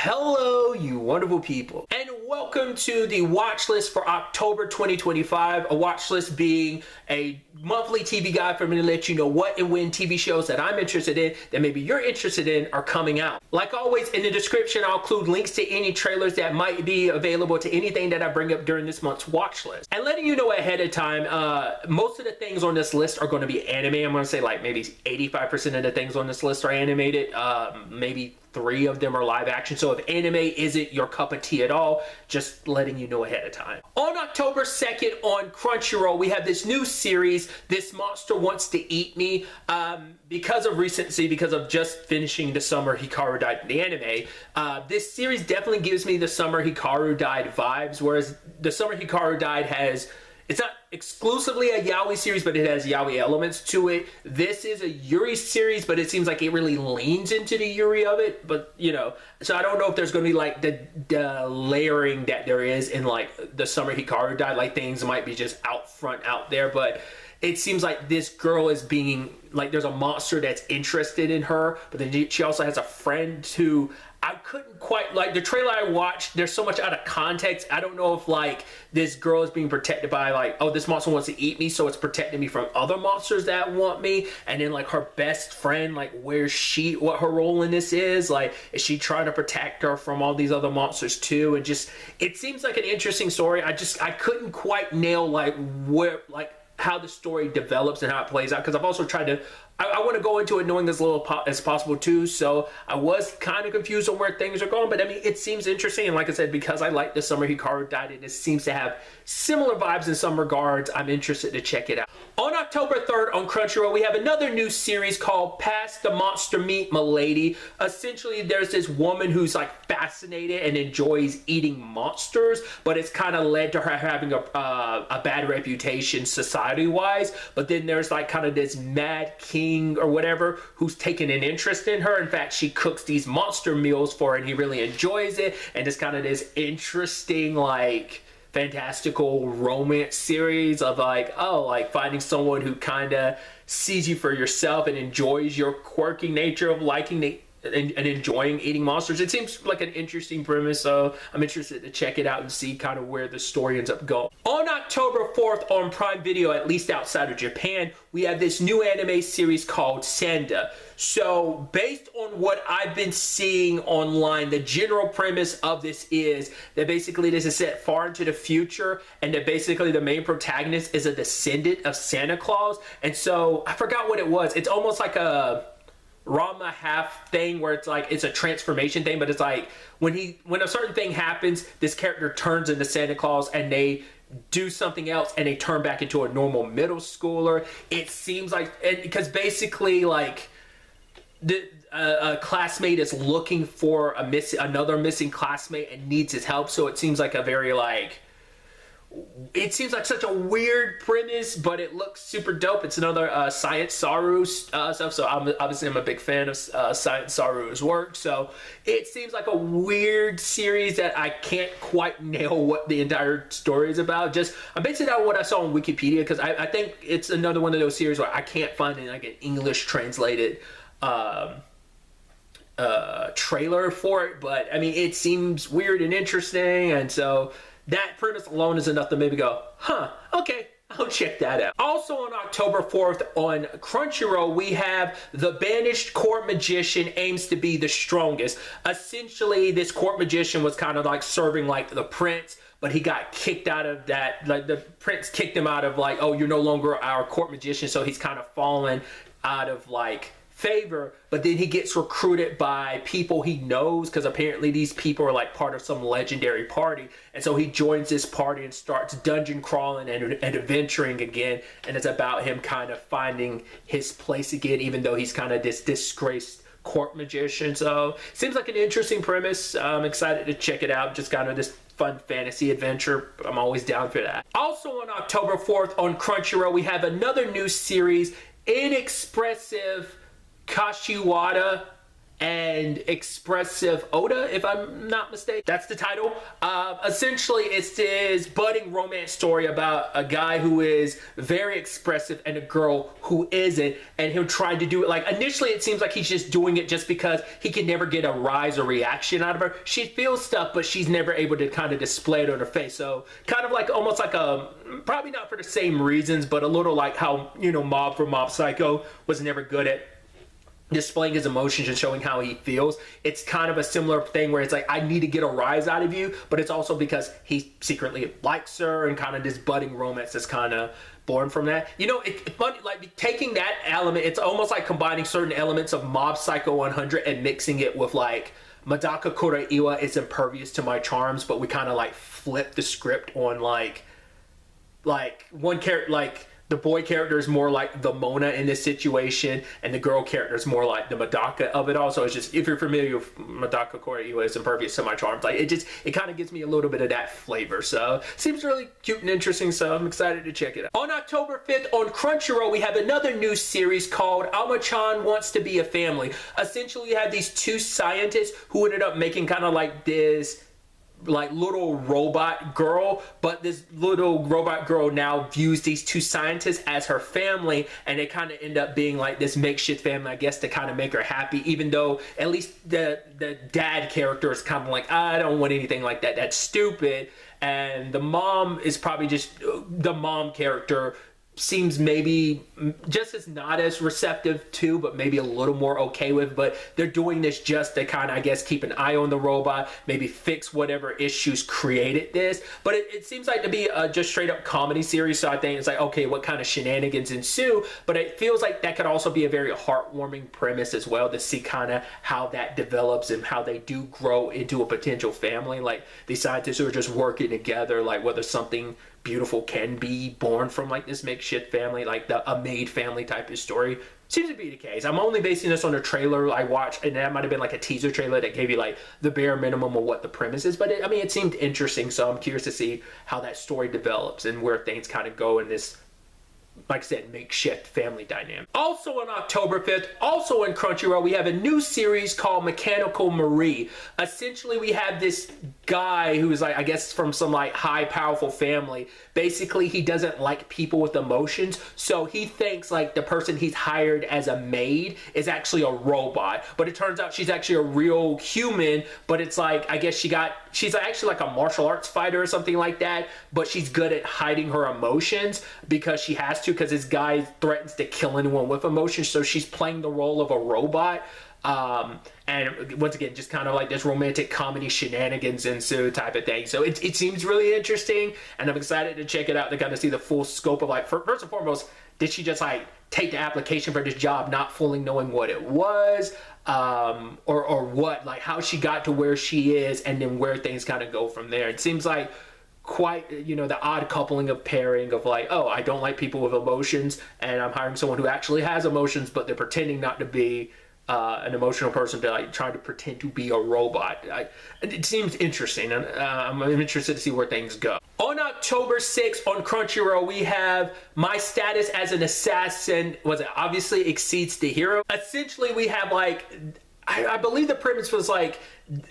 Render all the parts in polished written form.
Hello, you wonderful people, and welcome to the watch list for October 2025. A watch list being a monthly TV guide for me to let you know what and when TV shows that I'm interested in, that maybe you're interested in, are coming out. Like always, in the description, I'll include links to any trailers that might be available to anything that I bring up during this month's watch list. And letting you know ahead of time, most of the things on this list are going to be anime. I'm going to say like maybe 85% of the things on this list are animated. Maybe 3 of them are live action. So if anime isn't your cup of tea at all, just letting you know ahead of time. On October 2nd on Crunchyroll, we have this new series, This Monster Wants to Eat Me. Because of recency, because of just finishing The Summer Hikaru Died, the anime, this series definitely gives me the Summer Hikaru Died vibes, whereas The Summer Hikaru Died has, it's not exclusively a yaoi series, but it has yaoi elements to it. This is a Yuri series, but it seems like it really leans into the Yuri of it. But, you know, so I don't know if there's going to be like the layering that there is in like the Summer Hikaru Died. Like things might be just out front out there, but it seems like this girl is being like, there's a monster that's interested in her, but then she also has a friend who I couldn't quite, like the trailer I watched, there's so much out of context. I don't know if like this girl is being protected by like, oh, this monster wants to eat me, so it's protecting me from other monsters that want me. And then like her best friend, like where's she, what her role in this is she trying to protect her from all these other monsters too? And just, it seems like an interesting story. I couldn't quite nail like where, like how the story develops and how it plays out, because I've also tried to, I want to go into it knowing as little as possible too, so I was kind of confused on where things are going, but I mean, it seems interesting, and like I said, because I like the Summer Hikaru Died, it seems to have similar vibes in some regards. I'm interested to check it out. On October 3rd on Crunchyroll, we have another new series called Past the Monster Meat Milady. Essentially, there's this woman who's like fascinated and enjoys eating monsters, but it's kind of led to her having a bad reputation society-wise, but then there's like kind of this mad king or whatever who's taken an interest in her. In fact, she cooks these monster meals for her and he really enjoys it, and it's kind of this interesting like fantastical romance series of like, oh, like finding someone who kind of sees you for yourself and enjoys your quirky nature of liking the and enjoying eating monsters. It seems like an interesting premise, so I'm interested to check it out and see kind of where the story ends up going. On October 4th on Prime Video, at least outside of Japan, we have this new anime series called Sanda. So based on what I've been seeing online, the general premise of this is that basically this is set far into the future, and that basically the main protagonist is a descendant of Santa Claus. And so I forgot what it was. It's almost like a Rama half thing where it's like it's a transformation thing, but it's like when a certain thing happens, this character turns into Santa Claus and they do something else and they turn back into a normal middle schooler. It seems like, because basically like a classmate is looking for another missing classmate and needs his help. So it seems like a very like, it seems like such a weird premise, but it looks super dope. It's another Science Saru stuff, so I'm a big fan of Science Saru's work. So it seems like a weird series that I can't quite nail what the entire story is about. I'm basing it on what I saw on Wikipedia, because I think it's another one of those series where I can't find like an English translated trailer for it. But I mean, it seems weird and interesting, and so that premise alone is enough to maybe go, huh, okay, I'll check that out. Also on October 4th on Crunchyroll, we have The Banished Court Magician Aims to Be the Strongest. Essentially, this court magician was kind of like serving like the prince, but he got kicked out of that. Like the prince kicked him out of like, oh, you're no longer our court magician. So he's kind of fallen out of like favor, but then he gets recruited by people he knows, because apparently these people are like part of some legendary party, and so he joins this party and starts dungeon crawling and adventuring again, and it's about him kind of finding his place again, even though he's kind of this disgraced court magician. So seems like an interesting premise. I'm excited to check it out. Just kind of this fun fantasy adventure. I'm always down for that. Also on October 4th on Crunchyroll, we have another new series, Inexpressive Kashiwada and Expressive Oota, if I'm not mistaken. That's the title. Essentially, it's this budding romance story about a guy who is very expressive and a girl who isn't, and him trying to do it. Like, initially, it seems like he's just doing it just because he can never get a rise or reaction out of her. She feels stuff, but she's never able to kind of display it on her face. So, kind of like almost like a, probably not for the same reasons, but a little like how, you know, Mob from Mob Psycho was never good at displaying his emotions and showing how he feels. It's kind of a similar thing where it's like, I need to get a rise out of you, but it's also because he secretly likes her, and kind of this budding romance is kind of born from that. You know, it's funny, like taking that element, it's almost like combining certain elements of Mob Psycho 100 and mixing it with like Madaka Koraiwa is impervious to my charms, but we kind of like flip the script on like one character, like the boy character is more like the Mona in this situation, and the girl character is more like the Madaka of it all. So it's just, if you're familiar with Madaka Koraiwa is impervious to my charms, like it kind of gives me a little bit of that flavor. So seems really cute and interesting, so I'm excited to check it out. On October 5th on Crunchyroll, we have another new series called Alma-chan Wants to Be a Family. Essentially, you have these two scientists who ended up making kind of like this like little robot girl, but this little robot girl now views these two scientists as her family, and they kind of end up being like this makeshift family, I guess, to kind of make her happy, even though at least the dad character is kind of like, I don't want anything like that, that's stupid. And the mom is probably just, the mom character seems maybe just as not as receptive to, but maybe a little more okay with, but they're doing this just to kind of, I guess, keep an eye on the robot, maybe fix whatever issues created this. But it seems like to be a just straight up comedy series, so I think it's like, okay, what kind of shenanigans ensue? But it feels like that could also be a very heartwarming premise as well, to see kind of how that develops and how they do grow into a potential family. Like these scientists who are just working together, like whether something beautiful can be born from like this makeshift family, like a made family type of story. Seems to be the case. I'm only basing this on a trailer I watched, and that might have been like a teaser trailer that gave you like the bare minimum of what the premise is, but I mean, it seemed interesting, so I'm curious to see how that story develops and where things kind of go in this, like I said, makeshift family dynamic. Also on October 5th, also in Crunchyroll, we have a new series called Mechanical Marie. Essentially, we have this guy who is like, I guess from some like high powerful family. Basically, he doesn't like people with emotions, so he thinks like the person he's hired as a maid is actually a robot, but it turns out she's actually a real human. But it's like, I guess she's actually like a martial arts fighter or something like that, but she's good at hiding her emotions because she has to, because this guy threatens to kill anyone with emotions, so she's playing the role of a robot. And once again, just kind of like this romantic comedy shenanigans ensue type of thing. So it seems really interesting, and I'm excited to check it out to kind of see the full scope of like, first and foremost, did she just like take the application for this job not fully knowing what it was, or what, like how she got to where she is, and then where things kind of go from there. It seems like quite, you know, the odd coupling of pairing of like, oh, I don't like people with emotions, and I'm hiring someone who actually has emotions, but they're pretending not to be an emotional person, to like trying to pretend to be a robot. It seems interesting, and I'm interested to see where things go. On October 6th on Crunchyroll, we have My Status as an Assassin obviously exceeds the hero. Essentially, we have like, I believe the premise was like,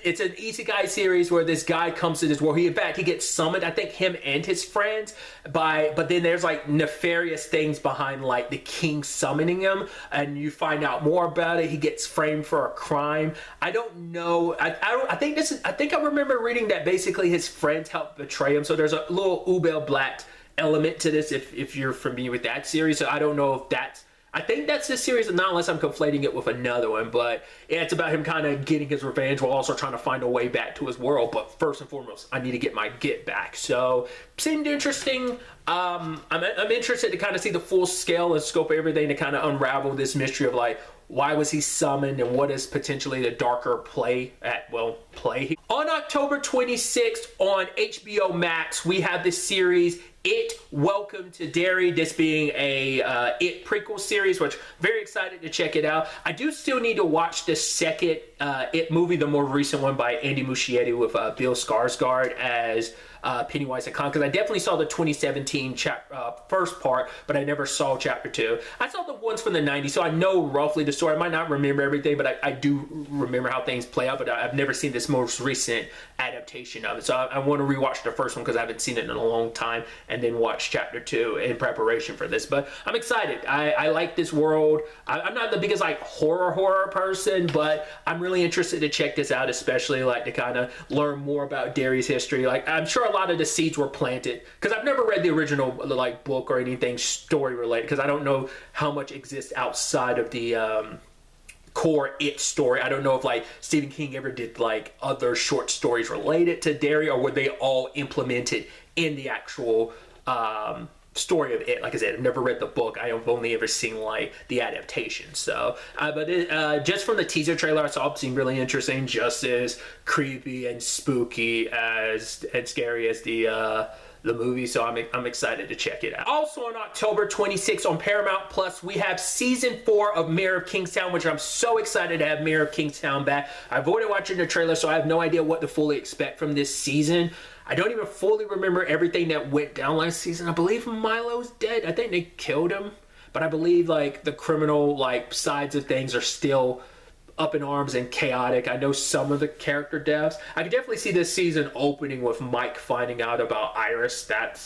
it's an isekai series where this guy comes to this world. He gets summoned, I think him and his friends, but then there's like nefarious things behind like the king summoning him, and you find out more about it. He gets framed for a crime. I don't know. I think I remember reading that basically his friends helped betray him. So there's a little Ubel Blatt element to this if you're familiar with that series. So I don't know if I think that's the series, not unless I'm conflating it with another one, but yeah, it's about him kind of getting his revenge while also trying to find a way back to his world. But first and foremost, I need to get my get back. So seemed interesting. I'm interested to kind of see the full scale and scope of everything, to kind of unravel this mystery of like, why was he summoned, and what is potentially the darker play. On October 26th on HBO Max, we have this series It Welcome to Derry, this being a It prequel series, which I'm very excited to check it out. I do still need to watch the second It movie, the more recent one by Andy Muschietti with Bill Skarsgård as Pennywise and Con, because I definitely saw the 2017 first part, but I never saw chapter 2. I saw the ones from the 90s, so I know roughly the story. I might not remember everything, but I do remember how things play out, but I've never seen this most recent adaptation of it. So I want to rewatch the first one because I haven't seen it in a long time, and then watch chapter 2 in preparation for this. But I'm excited. I like this world. I'm not the biggest like horror person, but I'm really interested to check this out, especially like to kind of learn more about Derry's history. Like, I'm sure a lot of the seeds were planted, because I've never read the original like book or anything story related, because I don't know how much exists outside of the core It story. I don't know if like Stephen King ever did like other short stories related to Derry, or were they all implemented in the actual story of It. Like I said, I've never read the book. I have only ever seen like the adaptation. So, but just from the teaser trailer I saw, it seemed really interesting, just as creepy and spooky as and scary as the movie. So I'm excited to check it out. Also on October 26th on Paramount Plus, we have season 4 of Mayor of Kingstown, which I'm so excited to have Mayor of Kingstown back. I avoided watching the trailer, so I have no idea what to fully expect from this season. I don't even fully remember everything that went down last season. I believe Milo's dead. I think they killed him, but I believe like the criminal like sides of things are still up in arms and chaotic. I know some of the character deaths. I could definitely see this season opening with Mike finding out about Iris. That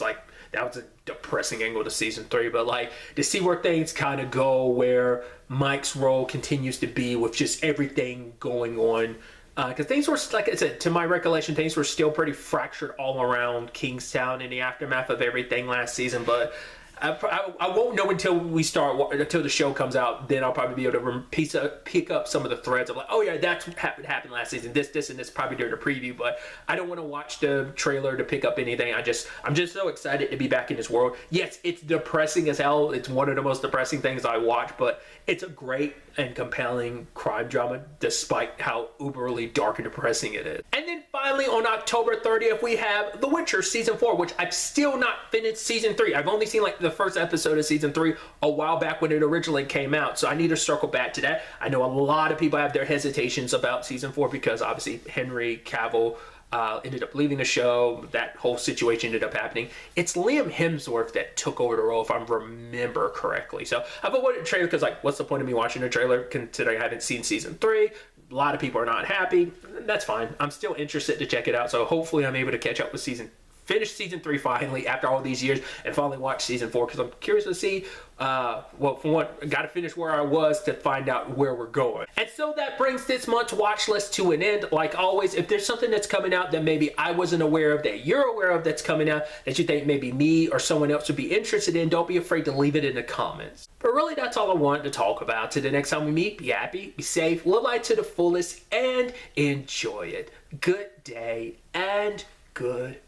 was a depressing angle to season 3, but like to see where things kind of go, where Mike's role continues to be with just everything going on. Because things were, like I said, to my recollection, things were still pretty fractured all around Kingstown in the aftermath of everything last season. But I won't know until the show comes out. Then I'll probably be able to pick up some of the threads of like, oh yeah, that's what happened last season. This, and this probably during the preview. But I don't want to watch the trailer to pick up anything. I'm just so excited to be back in this world. Yes, it's depressing as hell. It's one of the most depressing things I watch, but it's a great and compelling crime drama, despite how uberly dark and depressing it is. And then finally, on October 30th, we have The Witcher Season 4, which I've still not finished Season 3. I've only seen like the first episode of Season 3 a while back when it originally came out, so I need to circle back to that. I know a lot of people have their hesitations about Season 4 because obviously Henry Cavill ended up leaving the show. That whole situation ended up happening. It's Liam Hemsworth that took over the role, if I remember correctly. So I've avoided the trailer because, like, what's the point of me watching the trailer considering I haven't seen season 3? A lot of people are not happy. That's fine. I'm still interested to check it out. So hopefully I'm able to catch up with finish season 3 finally after all these years and finally watch season 4, because I'm curious to see well, for one, I gotta finish where I was to find out where we're going. And so that brings this month's watch list to an end. Like always, if there's something that's coming out that maybe I wasn't aware of, that you're aware of, that's coming out that you think maybe me or someone else would be interested in, don't be afraid to leave it in the comments. But really, that's all I wanted to talk about. Till the next time we meet, be happy, be safe, live life to the fullest, and enjoy it. Good day and good